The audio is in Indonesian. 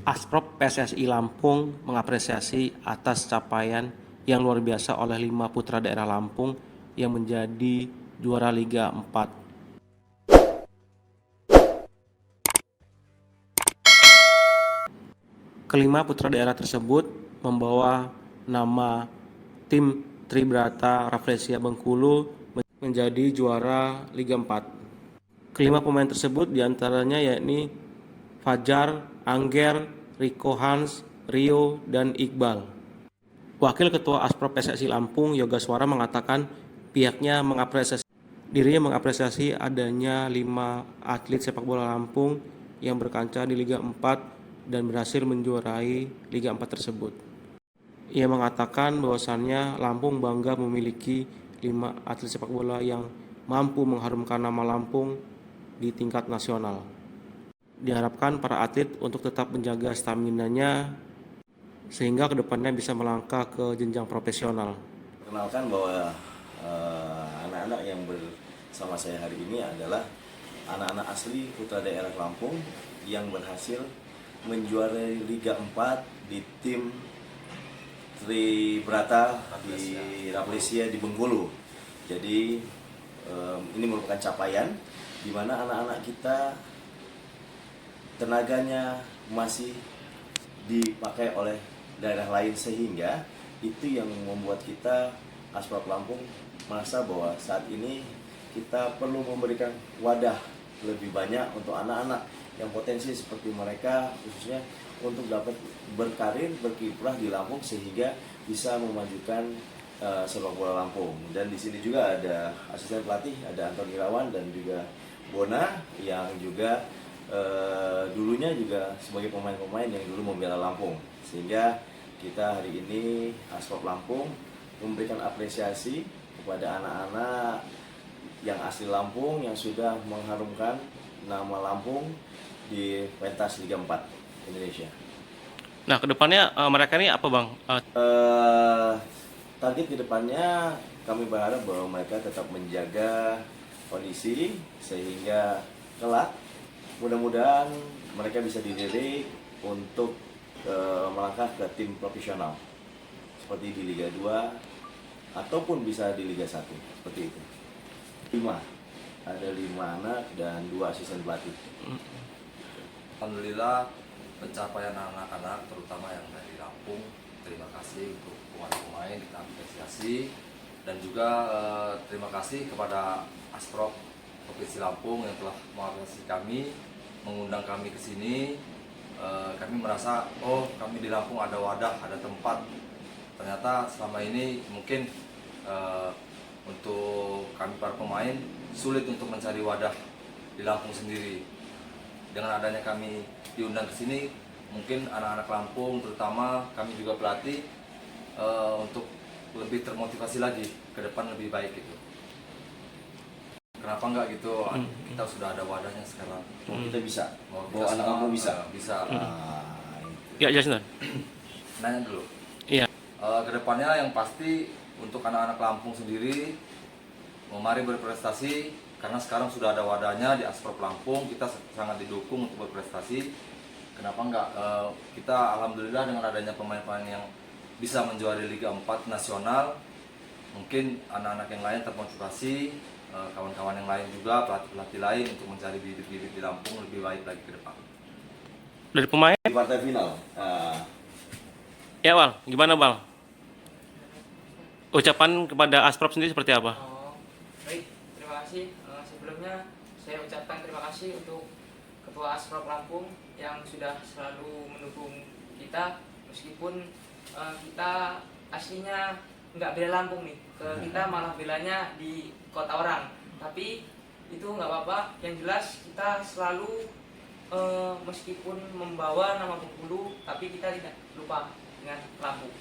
Asprop PSSI Lampung mengapresiasi atas capaian yang luar biasa oleh 5 putra daerah Lampung yang menjadi juara Liga 4. Kelima putra daerah tersebut membawa nama tim Tribrata Rafflesia Bengkulu menjadi juara Liga 4. Kelima pemain tersebut diantaranya yakni Fajar, Angger, Rico Hans, Rio, dan Iqbal. Wakil Ketua Asprop PSSI Lampung, Yoga Swara, mengatakan pihaknya mengapresiasi adanya 5 atlet sepak bola Lampung yang berkancah di Liga 4 dan berhasil menjuarai Liga 4 tersebut. Ia mengatakan bahwasannya Lampung bangga memiliki 5 atlet sepak bola yang mampu mengharumkan nama Lampung di tingkat nasional. Diharapkan para atlet untuk tetap menjaga stamina-nya sehingga kedepannya bisa melangkah ke jenjang profesional. Perkenalkan bahwa anak-anak yang bersama saya hari ini adalah anak-anak asli putra daerah Lampung yang berhasil menjuarai Liga 4 di tim Tribrata di Rafflesia di Bengkulu. Jadi ini merupakan capaian di mana anak-anak kita tenaganya masih dipakai oleh daerah lain, sehingga itu yang membuat kita Asprop Lampung merasa bahwa saat ini kita perlu memberikan wadah lebih banyak untuk anak-anak yang potensi seperti mereka, khususnya untuk dapat berkarir, berkiprah di Lampung sehingga bisa memajukan sepak bola Lampung. Dan di sini juga ada asisten pelatih, ada Anton Irawan dan juga Bona yang juga dulunya juga sebagai pemain-pemain yang dulu membela Lampung, sehingga kita hari ini Asprop Lampung memberikan apresiasi kepada anak-anak yang asli Lampung yang sudah mengharumkan nama Lampung di pentas Liga 4 Indonesia. Nah, kedepannya mereka ini apa, Bang? Target kedepannya kami berharap bahwa mereka tetap menjaga kondisi sehingga kelak mudah-mudahan mereka bisa dididik untuk melangkah ke tim profesional seperti di Liga 2 ataupun bisa di Liga 1 seperti itu. 5 anak dan 2 asisten pelatih. Alhamdulillah pencapaian anak-anak terutama yang dari Lampung, terima kasih untuk pemain-pemain, kita apresiasi, dan juga terima kasih kepada Asprop Provinsi Lampung yang telah mengapresiasi kami, mengundang kami ke sini. Kami merasa, oh kami di Lampung ada wadah, ada tempat. Ternyata selama ini mungkin untuk kami para pemain sulit untuk mencari wadah di Lampung sendiri. Dengan adanya kami diundang ke sini, mungkin anak-anak Lampung terutama kami juga pelatih untuk lebih termotivasi lagi ke depan lebih baik gitu. Kenapa enggak gitu? Kita sudah ada wadahnya sekarang. Kita bisa. Kita anak kamu bisa. Bisa. Ya, jelasin. Nanya dulu. Iya. Kedepannya yang pasti untuk anak-anak Lampung sendiri, mari berprestasi karena sekarang sudah ada wadahnya di Asprop Lampung. Kita sangat didukung untuk berprestasi. Kenapa enggak? Kita alhamdulillah dengan adanya pemain-pemain yang bisa menjuari Liga 4 nasional, mungkin anak-anak yang lain termotivasi. Kawan-kawan yang lain juga, pelatih-pelatih lain untuk mencari bibit-bibit di Lampung lebih baik lagi ke depan. Dari pemain? Di partai final. Ya, Bang. Gimana, Bang? Ucapan kepada Asprop sendiri seperti apa? Baik, terima kasih. Sebelumnya saya ucapkan terima kasih untuk Ketua Asprop Lampung yang sudah selalu mendukung kita, meskipun kita aslinya nggak bela Lampung nih, kita malah belanya di kota orang, tapi itu nggak apa-apa. Yang jelas kita selalu meskipun membawa nama Bengkulu, tapi kita tidak lupa dengan Lampung.